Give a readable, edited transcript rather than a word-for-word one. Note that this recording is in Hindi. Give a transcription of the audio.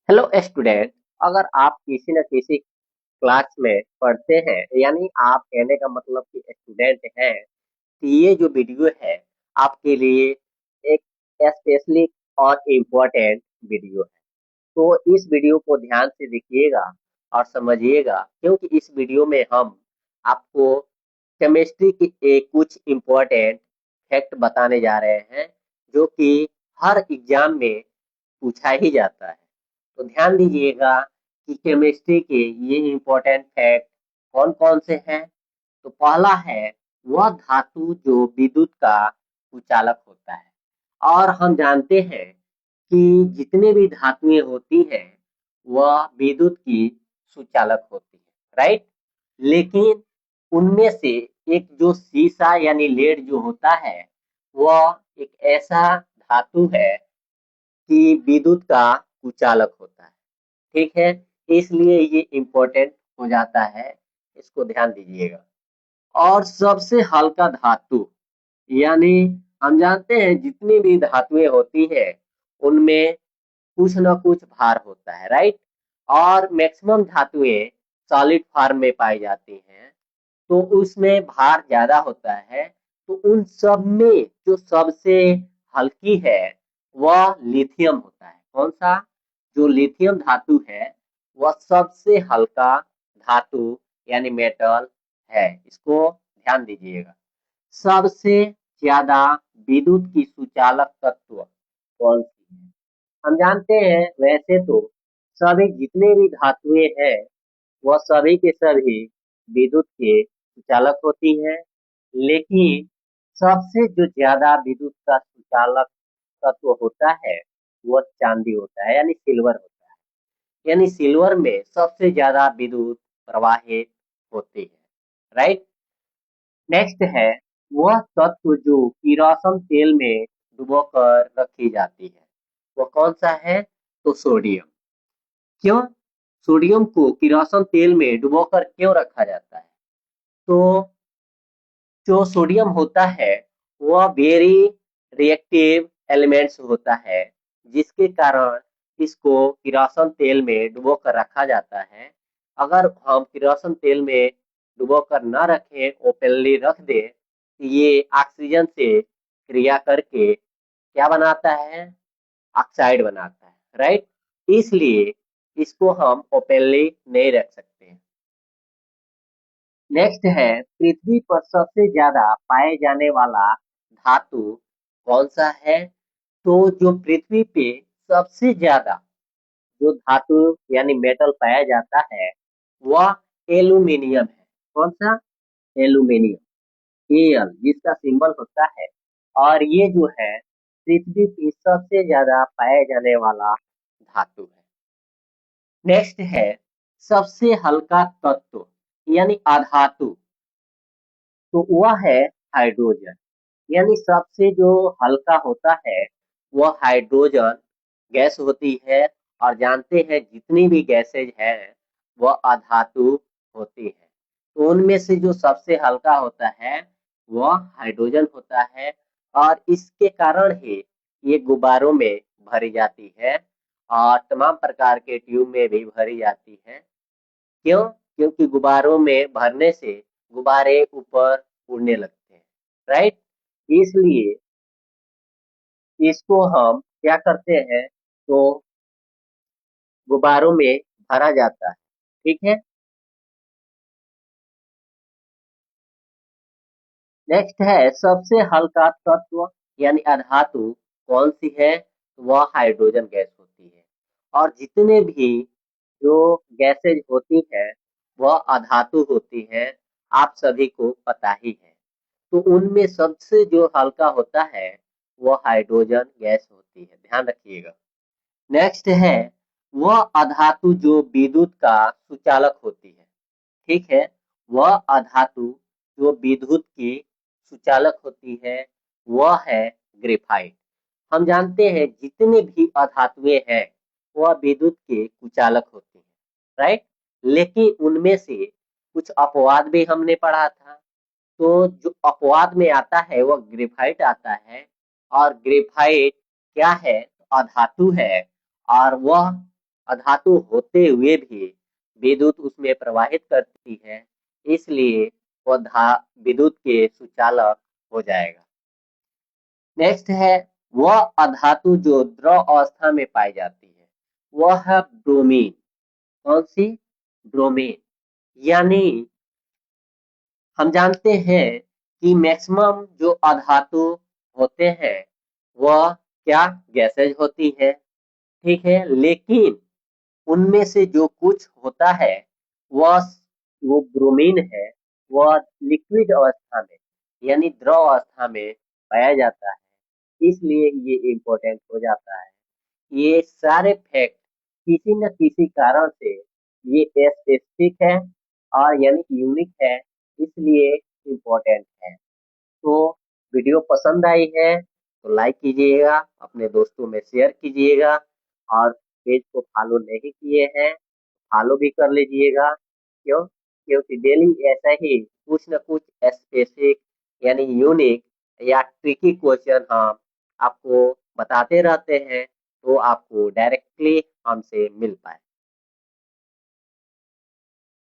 Hello student. अगर आप किसी न किसी क्लास में पढ़ते हैं, यानी आप कहने का मतलब कि स्टूडेंट हैं, तो ये जो वीडियो है आपके लिए एक स्पेशली और इम्पोर्टेंट वीडियो है। तो इस वीडियो को ध्यान से देखिएगा और समझिएगा, क्योंकि इस वीडियो में हम आपको केमिस्ट्री की एक कुछ इम्पोर्टेंट फैक्ट बताने जा रहे हैं, जो कि हर एग्जाम में पूछा ही जाता है। तो ध्यान दीजिएगा कि केमिस्ट्री के ये इम्पोर्टेंट फैक्ट कौन कौन से हैं। तो पहला है वह धातु जो विद्युत का कुचालक होता है। और हम जानते हैं कि जितने भी धातुएं होती हैं वह विद्युत की सुचालक होती है, राइट। लेकिन उनमें से एक जो सीसा यानी लेड जो होता है, वह एक ऐसा धातु है कि विद्युत का कुचालक होता है। ठीक है, इसलिए ये इम्पोर्टेंट हो जाता है, इसको ध्यान दीजिएगा। और सबसे हल्का धातु, यानी हम जानते हैं जितनी भी धातुएं होती हैं उनमें कुछ न कुछ भार होता है, राइट। और मैक्सिमम धातुएं सॉलिड फॉर्म में पाई जाती हैं, तो उसमें भार ज्यादा होता है। तो उन सब में जो सबसे हल्की है वह लिथियम होता है। कौन सा? जो लिथियम धातु है वह सबसे हल्का धातु यानी मेटल है। इसको ध्यान दीजिएगा। सबसे ज्यादा विद्युत की सुचालक तत्व कौन सी है? हम जानते हैं वैसे तो सभी जितने भी धातुएं हैं वह सभी के सभी विद्युत के सुचालक होती हैं, लेकिन सबसे जो ज्यादा विद्युत का सुचालक तत्व होता है वह चांदी होता है, यानी सिल्वर होता है। यानी सिल्वर में सबसे ज्यादा विद्युत प्रवाहित होती है, राइट। नेक्स्ट है वह तत्व जो किरोसिन तेल में डुबोकर रखी जाती है, वो कौन सा है? तो सोडियम। क्यों सोडियम को किरोसिन तेल में डुबोकर क्यों रखा जाता है? तो जो सोडियम होता है वह वेरी रिएक्टिव एलिमेंट्स होता है, जिसके कारण इसको किरोसिन तेल में डुबो कर रखा जाता है। अगर हम किरोसिन तेल में डुबो कर न रखें, ओपनली रख दें, तो ये ऑक्सीजन से क्रिया करके क्या बनाता है? ऑक्साइड बनाता है, राइट। इसलिए इसको हम ओपनली नहीं रख सकते हैं। नेक्स्ट है पृथ्वी पर सबसे ज्यादा पाए जाने वाला धातु कौन सा है? तो जो पृथ्वी पे सबसे ज्यादा जो धातु यानी मेटल पाया जाता है वह एल्यूमिनियम है। कौन सा? एल्यूमिनियम। एल जिसका सिंबल होता है। और ये जो है पृथ्वी पे सबसे ज्यादा पाया जाने वाला धातु है। नेक्स्ट है सबसे हल्का तत्व यानी अधातु, तो वह है हाइड्रोजन। यानी सबसे जो हल्का होता है वह हाइड्रोजन गैस होती है। और जानते हैं जितनी भी गैसेज है वह अधातु होती है। तो उनमें से जो सबसे हल्का होता है वह हाइड्रोजन होता है। और इसके कारण ही ये गुब्बारों में भरी जाती है और तमाम प्रकार के ट्यूब में भी भरी जाती है। क्यों? क्योंकि गुब्बारों में भरने से गुब्बारे ऊपर उड़ने लगते हैं, राइट। इसलिए इसको हम क्या करते हैं? तो गुब्बारों में भरा जाता है, ठीक है। नेक्स्ट है सबसे हल्का तत्व यानी अधातु कौन सी है? वह हाइड्रोजन गैस होती है। और जितने भी जो गैसेज होती है वह अधातु होती है, आप सभी को पता ही है। तो उनमें सबसे जो हल्का होता है वह हाइड्रोजन गैस होती है, ध्यान रखिएगा। नेक्स्ट है वह अधातु जो विद्युत का सुचालक होती है, ठीक है। वह अधातु जो विद्युत की सुचालक होती है वह है ग्रेफाइट। हम जानते हैं जितने भी अधातुएं हैं वह विद्युत के कुचालक होते हैं, राइट। लेकिन उनमें से कुछ अपवाद भी हमने पढ़ा था। तो जो अपवाद में आता है वह ग्रेफाइट आता है। और ग्रेफाइट क्या है? अधातु है। और वह अधातु होते हुए भी विद्युत उसमें प्रवाहित करती है, इसलिए वह विद्युत के सुचालक हो जाएगा। नेक्स्ट है वह अधातु जो द्रव अवस्था में पाई जाती है, वह है ब्रोमीन। कौन सी? ब्रोमीन। यानी हम जानते हैं कि मैक्सिमम जो अधातु होते हैं वह क्या गैसेज होती है, ठीक है, लेकिन उनमें से जो कुछ होता है वह वो ब्रोमीन है, वह लिक्विड अवस्था में यानी द्रव अवस्था में पाया जाता है, इसलिए ये इम्पोर्टेंट हो जाता है। ये सारे फैक्ट किसी न किसी कारण से ये स्पेसिफिक है और यानी कि यूनिक है, इसलिए इम्पोर्टेंट है। तो वीडियो पसंद आई है तो लाइक कीजिएगा, अपने दोस्तों में शेयर कीजिएगा और पेज को फॉलो नहीं किए हैं फॉलो भी कर लीजिएगा। क्यों? क्योंकि डेली ऐसा ही कुछ न कुछ स्पेसिफिक यानी यूनिक या ट्रिकी क्वेश्चन हम आपको बताते रहते हैं, तो आपको डायरेक्टली हमसे मिल पाए।